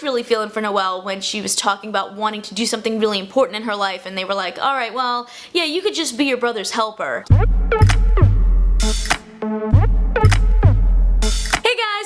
really feeling for Noelle when she was talking about wanting to do something really important in her life, and they were like, alright, well, yeah, you could just be your brother's helper.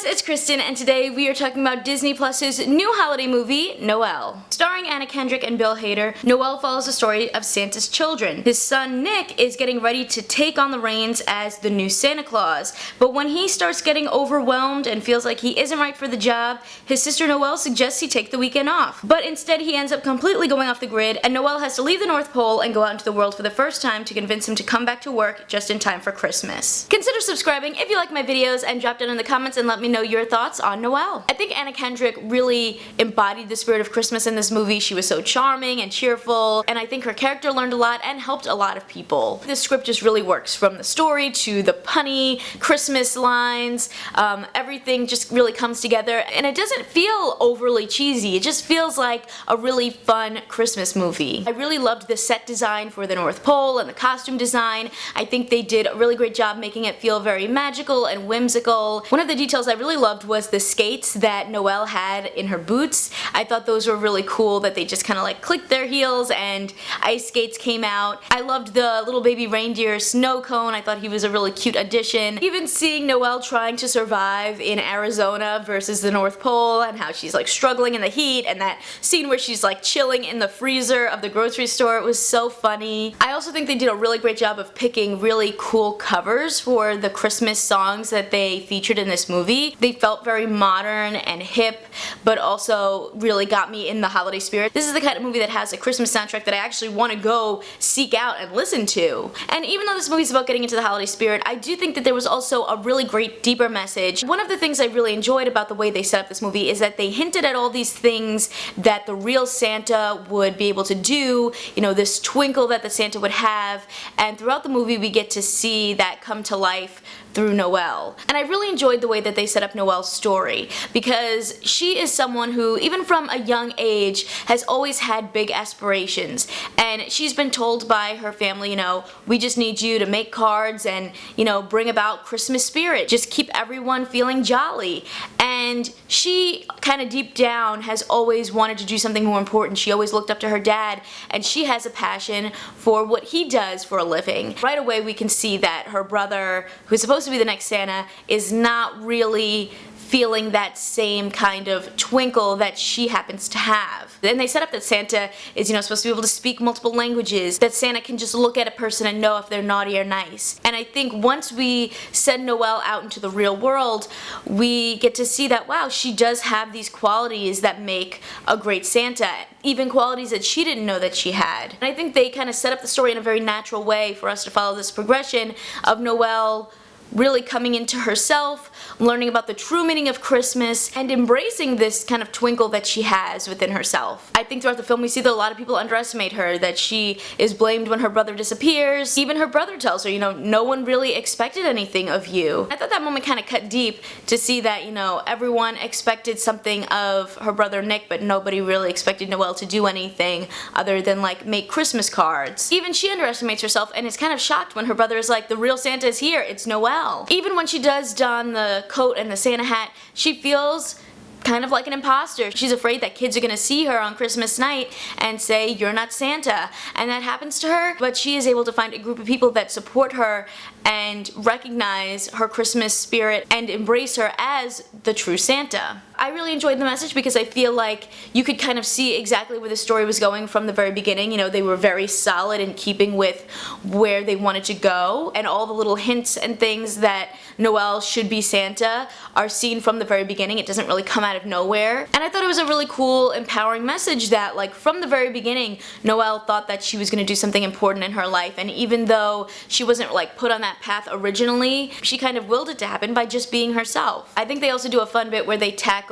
It's Kristen, and today we are talking about Disney Plus's new holiday movie, Noelle. Starring Anna Kendrick and Bill Hader, Noelle follows the story of Santa's children. His son Nick is getting ready to take on the reins as the new Santa Claus, but when he starts getting overwhelmed and feels like he isn't right for the job, his sister Noelle suggests he take the weekend off. But instead he ends up completely going off the grid, and Noelle has to leave the North Pole and go out into the world for the first time to convince him to come back to work just in time for Christmas. Consider subscribing if you like my videos, and drop down in the comments and let me know your thoughts on Noelle. I think Anna Kendrick really embodied the spirit of Christmas in this movie. She was so charming and cheerful, and I think her character learned a lot and helped a lot of people. This script just really works, from the story to the punny Christmas lines. Everything just really comes together, and it doesn't feel overly cheesy. It just feels like a really fun Christmas movie. I really loved the set design for the North Pole and the costume design. I think they did a really great job making it feel very magical and whimsical. One of the details I really loved was the skates that Noelle had in her boots. I thought those were really cool, that they just kind of like clicked their heels and ice skates came out. I loved the little baby reindeer snow cone. I thought he was a really cute addition. Even seeing Noelle trying to survive in Arizona versus the North Pole, and how she's like struggling in the heat, and that scene where she's like chilling in the freezer of the grocery store, it was so funny. I also think they did a really great job of picking really cool covers for the Christmas songs that they featured in this movie. They felt very modern and hip, but also really got me in the holiday spirit. This is the kind of movie that has a Christmas soundtrack that I actually want to go seek out and listen to. And even though this movie's about getting into the holiday spirit, I do think that there was also a really great deeper message. One of the things I really enjoyed about the way they set up this movie is that they hinted at all these things that the real Santa would be able to do, you know, this twinkle that the Santa would have, and throughout the movie we get to see that come to life through Noelle. And I really enjoyed the way that they set up Noelle's story, because she is someone who, even from a young age, has always had big aspirations. And she's been told by her family, you know, we just need you to make cards and, you know, bring about Christmas spirit. Just keep everyone feeling jolly. And she kind of deep down has always wanted to do something more important. She always looked up to her dad, and she has a passion for what he does for a living. Right away we can see that her brother, who's supposed to be the next Santa, is not really feeling that same kind of twinkle that she happens to have. Then they set up that Santa is, you know, supposed to be able to speak multiple languages, that Santa can just look at a person and know if they're naughty or nice. And I think once we send Noelle out into the real world, we get to see that, wow, she does have these qualities that make a great Santa, even qualities that she didn't know that she had. And I think they kind of set up the story in a very natural way for us to follow this progression of Noelle really coming into herself, learning about the true meaning of Christmas, and embracing this kind of twinkle that she has within herself. I think throughout the film we see that a lot of people underestimate her, that she is blamed when her brother disappears. Even her brother tells her, you know, no one really expected anything of you. I thought that moment kind of cut deep, to see that, you know, everyone expected something of her brother Nick, but nobody really expected Noelle to do anything other than like make Christmas cards. Even she underestimates herself and is kind of shocked when her brother is like, the real Santa is here, it's Noelle. Even when she does don the coat and the Santa hat, she feels kind of like an imposter. She's afraid that kids are gonna see her on Christmas night and say, you're not Santa, and that happens to her, but she is able to find a group of people that support her and recognize her Christmas spirit and embrace her as the true Santa. I really enjoyed the message because I feel like you could kind of see exactly where the story was going from the very beginning. You know, they were very solid in keeping with where they wanted to go, and all the little hints and things that Noelle should be Santa are seen from the very beginning. It doesn't really come out of nowhere. And I thought it was a really cool, empowering message that, like, from the very beginning, Noelle thought that she was going to do something important in her life, and even though she wasn't like put on that path originally, she kind of willed it to happen by just being herself. I think they also do a fun bit where they tackle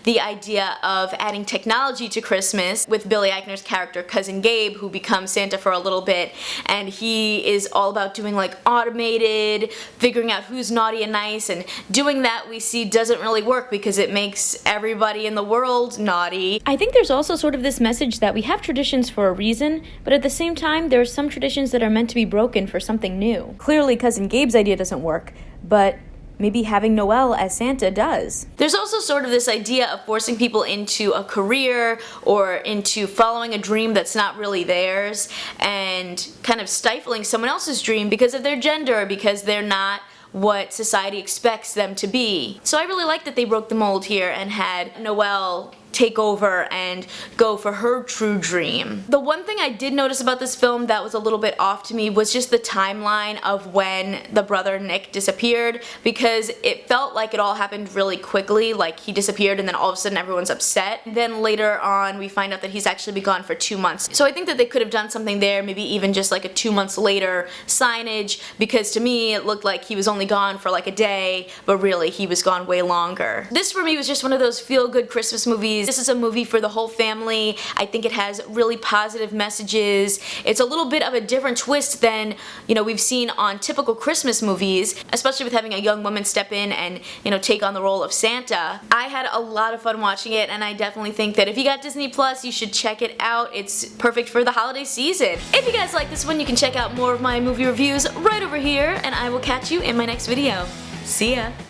the idea of adding technology to Christmas with Billy Eichner's character Cousin Gabe, who becomes Santa for a little bit, and he is all about doing like automated, figuring out who's naughty and nice, and doing that we see doesn't really work because it makes everybody in the world naughty. I think there's also sort of this message that we have traditions for a reason, but at the same time there are some traditions that are meant to be broken for something new. Clearly Cousin Gabe's idea doesn't work, but maybe having Noelle as Santa does. There's also sort of this idea of forcing people into a career or into following a dream that's not really theirs and kind of stifling someone else's dream because of their gender or because they're not what society expects them to be. So I really like that they broke the mold here and had Noelle take over and go for her true dream. The one thing I did notice about this film that was a little bit off to me was just the timeline of when the brother Nick disappeared, because it felt like it all happened really quickly, like he disappeared and then all of a sudden everyone's upset. Then later on we find out that he's actually been gone for 2 months. So I think that they could have done something there, maybe even just like a 2 months later signage, because to me it looked like he was only gone for like a day, but really he was gone way longer. This for me was just one of those feel-good Christmas movies. This is a movie for the whole family. I think it has really positive messages. It's a little bit of a different twist than, you know, we've seen on typical Christmas movies, especially with having a young woman step in and, you know, take on the role of Santa. I had a lot of fun watching it, and I definitely think that if you got Disney Plus, you should check it out. It's perfect for the holiday season. If you guys like this one, you can check out more of my movie reviews right over here, and I will catch you in my next video. See ya!